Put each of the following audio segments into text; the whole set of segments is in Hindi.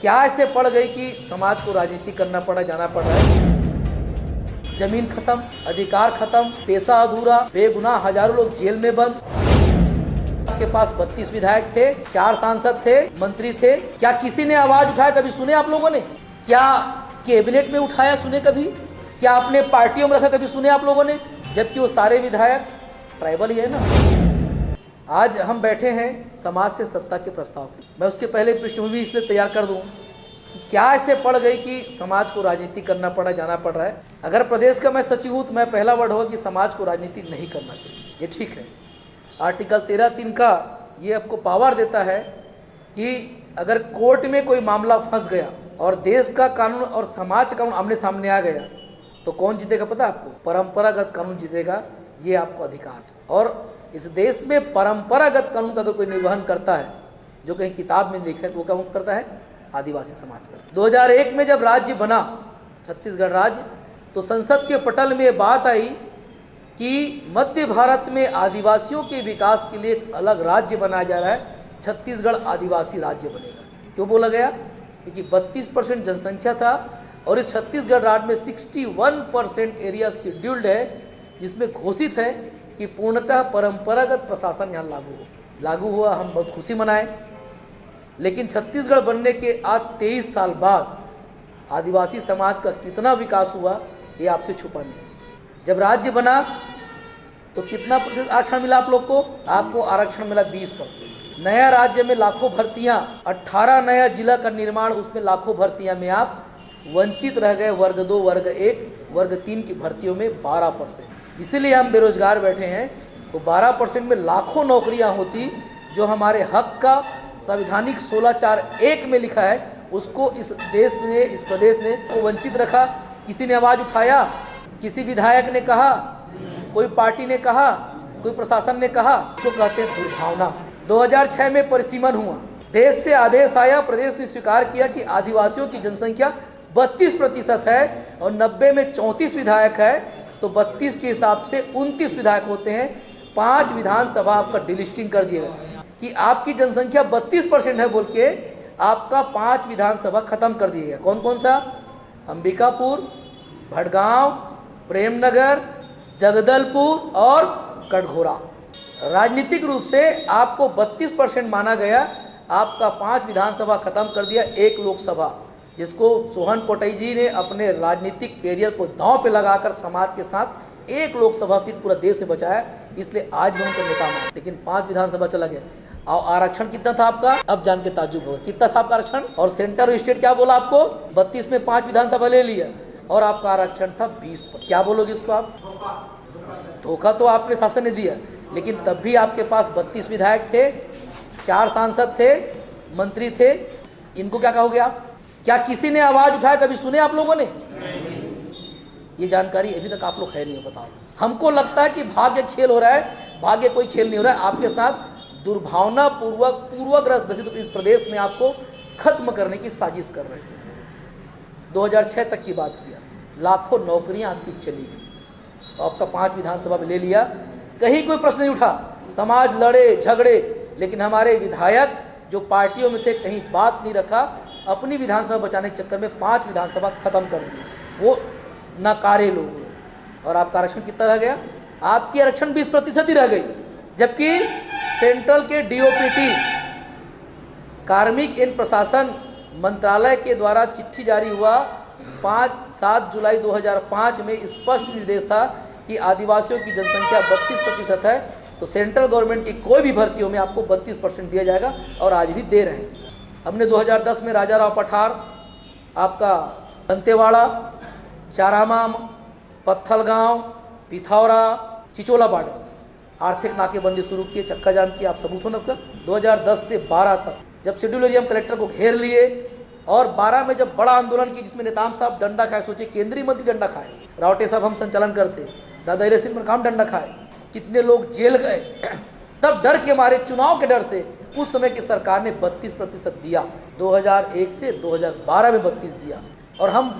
क्या ऐसे पड़ गई कि समाज को राजनीति करना पड़ा, जाना पड़ रहा है। जमीन खत्म, अधिकार खत्म, पैसा अधूरा, बेगुनाह हजारों लोग जेल में बंद। आपके पास 32 विधायक थे, 4 सांसद थे, मंत्री थे। क्या किसी ने आवाज उठाया? कभी सुने आप लोगों ने? क्या कैबिनेट में उठाया? सुने कभी? क्या आपने पार्टियों में रखा? कभी सुने आप लोगों ने? जबकि वो सारे विधायक ट्राइबल ही है ना। आज हम बैठे हैं समाज से सत्ता के प्रस्ताव पे। मैं उसके पहले पृष्ठभूमि इसलिए तैयार कर दूं कि क्या ऐसे पड़ गई कि समाज को राजनीति करना पड़ा, जाना पड़ रहा है। अगर प्रदेश का मैं सचिव हूं तो मैं पहला वर्ड होगा कि समाज को राजनीति नहीं करना चाहिए। ये ठीक है। आर्टिकल 13(3) का ये आपको पावर देता है कि अगर कोर्ट में कोई मामला फंस गया और देश का कानून और समाज का कानून आमने सामने आ गया तो कौन जीतेगा पता है आपको? परंपरागत कानून जीतेगा। ये आपको अधिकार। और इस देश में परंपरागत कानून का अगर कोई निर्वहन करता है, जो कहीं किताब में लिखा है, तो वो कौन करता है? आदिवासी समाज करता है। 2001 में जब राज्य बना, छत्तीसगढ़ राज्य, तो संसद के पटल में बात आई कि मध्य भारत में आदिवासियों के विकास के लिए एक अलग राज्य बनाया जा रहा है, छत्तीसगढ़ आदिवासी राज्य बनेगा। क्यों बोला गया? क्योंकि 32% जनसंख्या था और इस छत्तीसगढ़ राज्य में 61% एरिया शेड्यूल्ड है, जिसमें घोषित है कि पूर्णतः परंपरागत प्रशासन यहाँ लागू हुआ। हम बहुत खुशी मनाएं। लेकिन छत्तीसगढ़ बनने के आज 23 साल बाद आदिवासी समाज का कितना विकास हुआ ये आपसे छुपा नहीं। जब राज्य बना तो कितना प्रतिशत आरक्षण मिला आप लोग को? आपको आरक्षण मिला 20%। नया राज्य में लाखों भर्तियां, 18 नया जिला का निर्माण, उसमें लाखों भर्तियां में आप वंचित रह गए। वर्ग 2, वर्ग 1, वर्ग 3 की भर्तियों में 12%। इसीलिए हम बेरोजगार बैठे हैं। तो 12% में लाखों नौकरियां होती जो हमारे हक का संवैधानिक 16(4)(1) में लिखा है, उसको इस देश ने, इस प्रदेश ने वो वंचित रखा। किसी ने आवाज उठाया? किसी विधायक ने कहा? कोई पार्टी ने कहा? कोई प्रशासन ने कहा? तो कहते हैं दुर्भावना। 2006 में परिसीमन हुआ, देश से आदेश आया, प्रदेश ने स्वीकार किया कि आदिवासियों की जनसंख्या 32% है और 90 में 34 विधायक है, तो 32 के हिसाब से 29 विधायक होते हैं। 5 विधानसभा आपका डिलिस्टिंग कर दिया कि आपकी जनसंख्या 32% है बोल के आपका 5 विधानसभा खत्म कर दिया गया। कौन कौन सा? अंबिकापुर, भड़गांव, प्रेमनगर, जगदलपुर और कटघोरा। राजनीतिक रूप से आपको 32% माना गया, आपका 5 विधानसभा खत्म कर दिया, 1 लोकसभा, जिसको सोहन पोटई जी ने अपने राजनीतिक कैरियर को दांव पे लगाकर समाज के साथ 1 लोकसभा सीट पूरा देश से बचाया। इसलिए आज भी उनका नेता मान, लेकिन 5 विधानसभा चला गया। और आरक्षण कितना था आपका? अब जान के ताज्जुब होगा, कितना था आपका आरक्षण? और सेंटर और स्टेट क्या बोला आपको? 32 में 5 विधानसभा ले लिया और आपका आरक्षण था 20%। क्या बोलोगे इसको आप? धोखा तो आपने शासन ने दिया, लेकिन तब भी आपके पास 32 विधायक थे, 4 सांसद थे, मंत्री थे। इनको क्या कहोगे आप? क्या किसी ने आवाज उठाया? कभी सुने आप लोगों ने? ये जानकारी अभी तक आप लोग है नहीं। बताओ। हमको लगता है कि भाग्य खेल हो रहा है। भाग्य कोई खेल नहीं हो रहा है। आपके साथ दुर्भावना पूर्वक, पूर्वग्रह ग्रसित इस प्रदेश में आपको खत्म करने की साजिश कर रहे थे। 2006 तक की बात किया, लाखों नौकरियां आपकी चली गई। तो आपका 5 विधानसभा में ले लिया, कहीं कोई प्रश्न नहीं उठा। समाज लड़े झगड़े, लेकिन हमारे विधायक जो पार्टियों में थे कहीं बात नहीं रखा। अपनी विधानसभा बचाने के चक्कर में 5 विधानसभा खत्म कर दी। वो नकारे लोग हुए। और आपका आरक्षण कितना रह गया? आपकी आरक्षण 20% ही रह गई। जबकि सेंट्रल के डीओपीटी, कार्मिक एवं प्रशासन मंत्रालय के द्वारा चिट्ठी जारी हुआ 7 जुलाई 2005 में स्पष्ट निर्देश था कि आदिवासियों की जनसंख्या 32% है, तो सेंट्रल गवर्नमेंट की कोई भी भर्तियों में आपको 32% दिया जाएगा। और आज भी दे रहे हैं। हमने 2010 में राजाराव पठार, आपका दंतेवाड़ा, चारामाम, पत्थलगांव, पिथौरा, चिचोला बॉर्डर आर्थिक नाकेबंदी शुरू किए, चक्का जाम किया। आप सबूत हो ना उसका। 2010 से 12 तक जब शेड्यूल एरिया कलेक्टर को घेर लिए और 12 में जब बड़ा आंदोलन की, जिसमें नेताम साहब डंडा खाए, सोचे केंद्रीय मंत्री डंडा खाए, रावटे साहब हम संचालन करते, दादा हीरे सिंह मरकाम डंडा खाए, कितने लोग जेल गए। तब डर के मारे, चुनाव के डर से उस समय की सरकार ने 32% दिया। 2001 से 2012 में 32 दिया और हम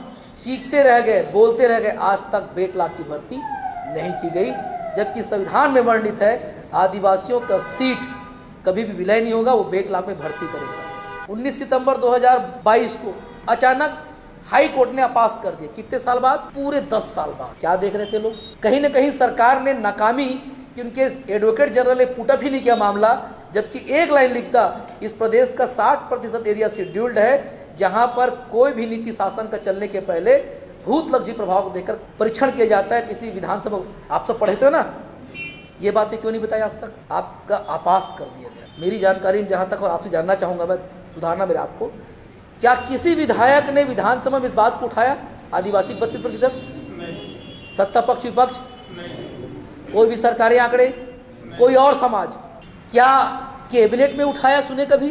चीखते रह गए, बोलते रह गए। आज तक 1 लाख की भर्ती नहीं की गई, जबकि संविधान में वर्णित है आदिवासियों का सीट कभी भी विलय नहीं होगा, वो 1 लाख में भर्ती करेगा। 19 सितंबर 2022 को अचानक हाई कोर्ट ने अपास्त कर दिया। कितने साल बाद? पूरे 10 साल बाद। क्या देख रहे थे लोग? कहीं न कहीं सरकार ने नाकामी कि उनके एडवोकेट जनरल ने पुटअप ही नहीं किया मामला, जबकि एक लाइन लिखता इस प्रदेश का 60% एरिया शेड्यूल्ड है, जहां पर कोई भी नीति शासन का चलने के पहले भूत लक्षी प्रभाव को देकर परीक्षण किया जाता है। किसी विधानसभा, आप सब पढ़े थे ना, ये बातें क्यों नहीं बताई आज तक? आपका अपास्त कर दिया गया। मेरी जानकारी में जहां तक, और आपसे जानना चाहूंगा मैं, सुधारना मेरे आपको, क्या किसी विधायक ने विधानसभा में इस बात को उठाया? आदिवासी 32%, सत्ता पक्ष विपक्ष, कोई भी सरकारी आंकड़े, कोई और समाज, क्या कैबिनेट में उठाया? सुने कभी?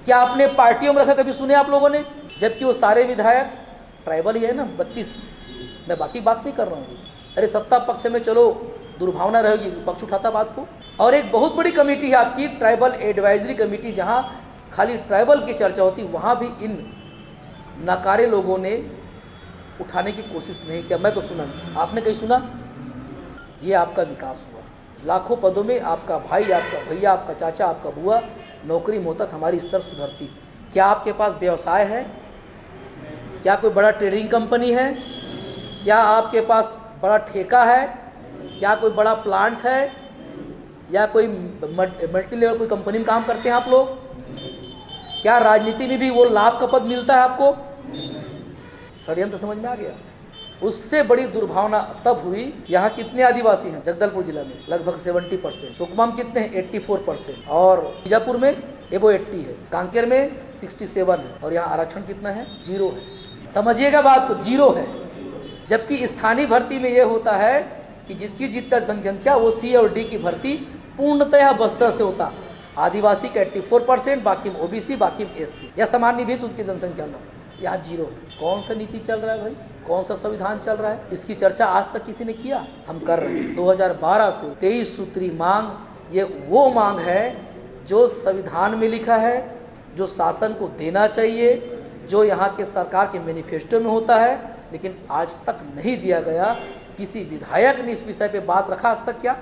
क्या आपने पार्टियों में रखा? कभी सुने आप लोगों ने? जबकि वो सारे विधायक ट्राइबल ही है ना, 32। मैं बाकी बात नहीं कर रहा हूँ। अरे सत्ता पक्ष में चलो दुर्भावना रहेगी, विपक्ष उठाता बात को। और एक बहुत बड़ी कमेटी है आपकी, ट्राइबल एडवाइजरी कमेटी, जहाँ खाली ट्राइबल की चर्चा होती, वहाँ भी इन नकारे लोगों ने उठाने की कोशिश नहीं किया। मैं तो सुना नहीं, आपने कहीं सुना? ये आपका विकास हुआ। लाखों पदों में आपका भाई, आपका भैया, आपका चाचा, आपका बुआ नौकरी में होता, हमारी स्तर सुधरती। क्या आपके पास व्यवसाय है? क्या कोई बड़ा ट्रेडिंग कंपनी है? क्या आपके पास बड़ा ठेका है? क्या कोई बड़ा प्लांट है? या कोई मल्टी लेवल कोई कंपनी में काम करते हैं आप लोग? क्या राजनीति में भी वो लाभ का पद मिलता है आपको? षड्यंत्र समझ में आ गया। उससे बड़ी दुर्भावना तब हुई, यहाँ कितने आदिवासी हैं? जगदलपुर जिला में लगभग 70%, सुकमा में कितने हैं? 84%, और बीजापुर में एबो 80 है, कांकेर में 67 है, और यहाँ आरक्षण कितना है? 0 है। समझिएगा बात को, 0 है। जबकि स्थानीय भर्ती में यह होता है कि जिसकी जितना जनसंख्या, वो सी और डी की भर्ती पूर्णतः बस्तर से होता। आदिवासी का 84%, बाकी में ओबीसी, बाकी में एससी, या सामान्य भी तो उनकी जनसंख्या में, यहाँ 0 है। कौन सा नीति चल रहा है भाई? कौन सा संविधान चल रहा है? इसकी चर्चा आज तक किसी ने किया? हम कर रहे हैं। 2012 से 23 सूत्री मांग, ये वो मांग है जो संविधान में लिखा है, जो शासन को देना चाहिए, जो यहाँ के सरकार के मैनिफेस्टो में होता है, लेकिन आज तक नहीं दिया गया। किसी विधायक ने इस विषय पे बात रखा आज तक? क्या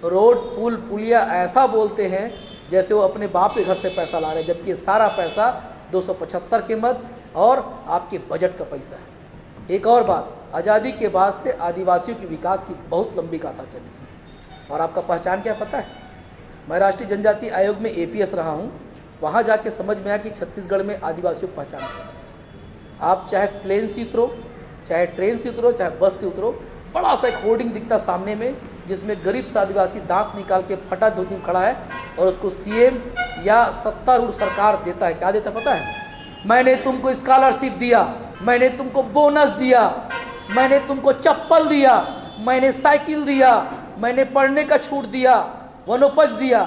रोड, पुल, पुलिया ऐसा बोलते हैं जैसे वो अपने बाप के घर से पैसा ला रहे हैं, जबकि सारा पैसा 275 के मत और आपके बजट का पैसा है। एक और बात, आज़ादी के बाद से आदिवासियों के विकास की बहुत लंबी गाथा चली, और आपका पहचान क्या पता है? मैं राष्ट्रीय जनजाति आयोग में एपीएस रहा हूँ। वहाँ जाके समझ में आया कि छत्तीसगढ़ में आदिवासियों को पहचान है। आप चाहे प्लेन से उतरो, चाहे ट्रेन से उतरो, चाहे बस से उतरो, बड़ा सा एक होर्डिंग दिखता सामने में, जिसमें गरीब सा आदिवासी दांत निकाल के फटा धोती में खड़ा है, और उसको सीएम या सत्तारूढ़ सरकार देता है। क्या देता पता है? मैंने तुमको स्कॉलरशिप दिया, मैंने तुमको बोनस दिया, मैंने तुमको चप्पल दिया, मैंने साइकिल दिया, मैंने पढ़ने का छूट दिया, वनोपज दिया।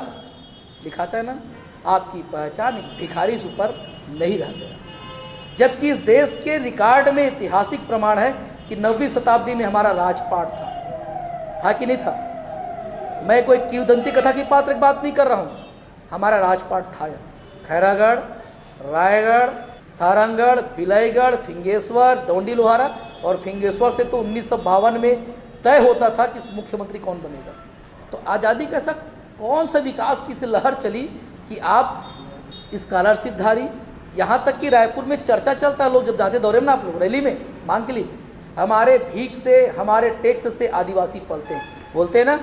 लिखाता है ना। आपकी पहचान एक भिखारी से ऊपर नहीं रह गया। जबकि इस देश के रिकॉर्ड में ऐतिहासिक प्रमाण है कि 9वीं शताब्दी में हमारा राजपाट था कि नहीं था? मैं कोई किंवदंती कथा की पात्र की बात नहीं कर रहा हूँ। हमारा राजपाट था। खैरागढ़, रायगढ़, सारंगढ़, बिलाईगढ़, फिंगेश्वर, डोंडी लोहारा, और फिंगेश्वर से तो 1952 में तय होता था कि मुख्यमंत्री कौन बनेगा। तो आज़ादी का ऐसा कौन सा विकास की लहर चली कि आप स्कॉलरशिपधारी, यहाँ तक कि रायपुर में चर्चा चलता है, लोग जब जाते दौरे में ना, आप लोग रैली में मांग के लिए, हमारे भीख से, हमारे टैक्स से आदिवासी पलते हैं। बोलते हैं ना?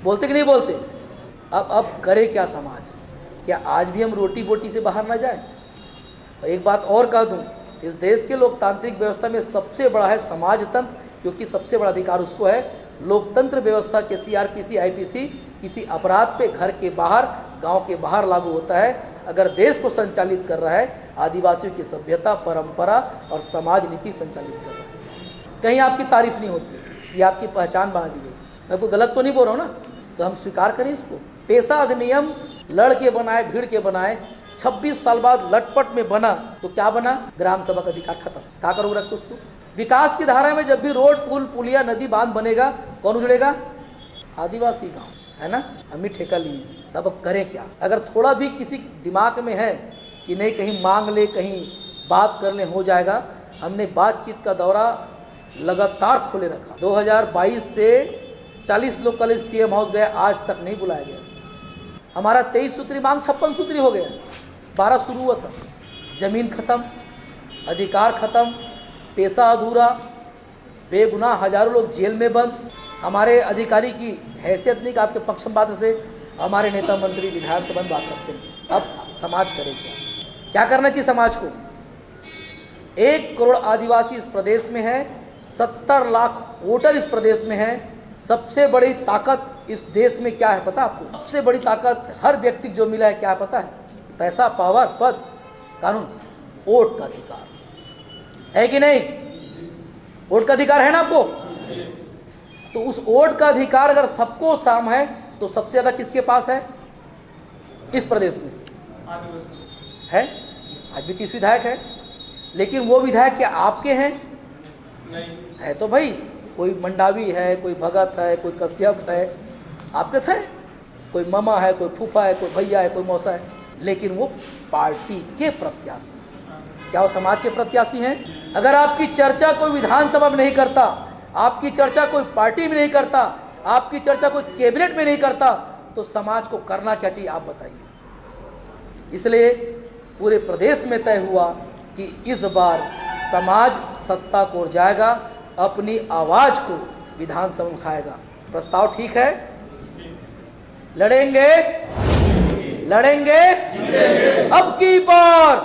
बोलते कि नहीं बोलते? अब करे क्या समाज? क्या आज भी हम रोटी बोटी से बाहर ना जाए? एक बात और कह दूं, इस देश के लोकतांत्रिक व्यवस्था में सबसे बड़ा है समाजतंत्र, क्योंकि सबसे बड़ा अधिकार उसको है। लोकतंत्र व्यवस्था के सीआरपीसी, आईपीसी किसी अपराध पे घर के बाहर, गांव के बाहर लागू होता है। अगर देश को संचालित कर रहा है, आदिवासियों की सभ्यता, परंपरा और समाज नीति संचालित कर रहा है। कहीं आपकी तारीफ नहीं होती, ये आपकी पहचान बना दी गई। मैं कोई गलत तो नहीं बोल रहा हूँ ना? तो हम स्वीकार करें इसको। पेशा अधिनियम लड़ के बनाए, भीड़ के बनाए, 26 साल बाद लटपट में बना, तो क्या बना? ग्राम सभा का अधिकार खत्म। क्या करोगे रख उसको? विकास की धारा में जब भी रोड, पुल, पुलिया, नदी, बांध बनेगा, कौन उजड़ेगा? आदिवासी गांव, है ना? हम ही ठेका लिए। तब अब करें क्या? अगर थोड़ा भी किसी दिमाग में है कि नहीं कहीं मांग ले, कहीं बात कर ले, हो जाएगा। हमने बातचीत का दौरा लगातार खोले रखा। 2022 से 40 लोग कल सीएम हाउस गए, आज तक नहीं बुलाया गया। हमारा 23 सूत्री मांग 56 सूत्री हो गया। 12 शुरू हुआ था, जमीन खत्म, अधिकार खत्म, पैसा अधूरा, बेगुनाह हजारों लोग जेल में बंद, हमारे अधिकारी की हैसियत नहीं कि आपके पक्ष में बात से हमारे नेता मंत्री विधायक सभा में बात करते हैं। अब समाज करे क्या करना चाहिए समाज को? 1 करोड़ आदिवासी इस प्रदेश में है, 70 लाख वोटर इस प्रदेश में है। सबसे बड़ी ताकत इस देश में क्या है पता आपको? सबसे बड़ी ताकत हर व्यक्ति जो मिला है क्या है पता है? पैसा, पावर, पद, कानून, वोट का अधिकार है कि नहीं? वोट का अधिकार है ना आपको? तो उस वोट का अधिकार अगर सबको साम है तो सबसे ज्यादा किसके पास है इस प्रदेश में? है आज भी 30 विधायक है, लेकिन वो विधायक क्या आपके हैं? नहीं है। तो भाई कोई मंडावी है, कोई भगत है, कोई कश्यप है, आपके थे? कोई मामा है, कोई फूफा है, कोई भैया है, कोई मौसा है, लेकिन वो पार्टी के प्रत्याशी। क्या वो समाज के प्रत्याशी हैं? अगर आपकी चर्चा कोई विधानसभा में नहीं करता, आपकी चर्चा कोई पार्टी में नहीं करता, आपकी चर्चा कोई कैबिनेट में नहीं करता, तो समाज को करना क्या चाहिए आप बताइए। इसलिए पूरे प्रदेश में तय हुआ कि इस बार समाज सत्ता को ओर जाएगा, अपनी आवाज को विधानसभा में उठाएगा। प्रस्ताव ठीक है? लड़ेंगे, लड़ेंगे, अब की बार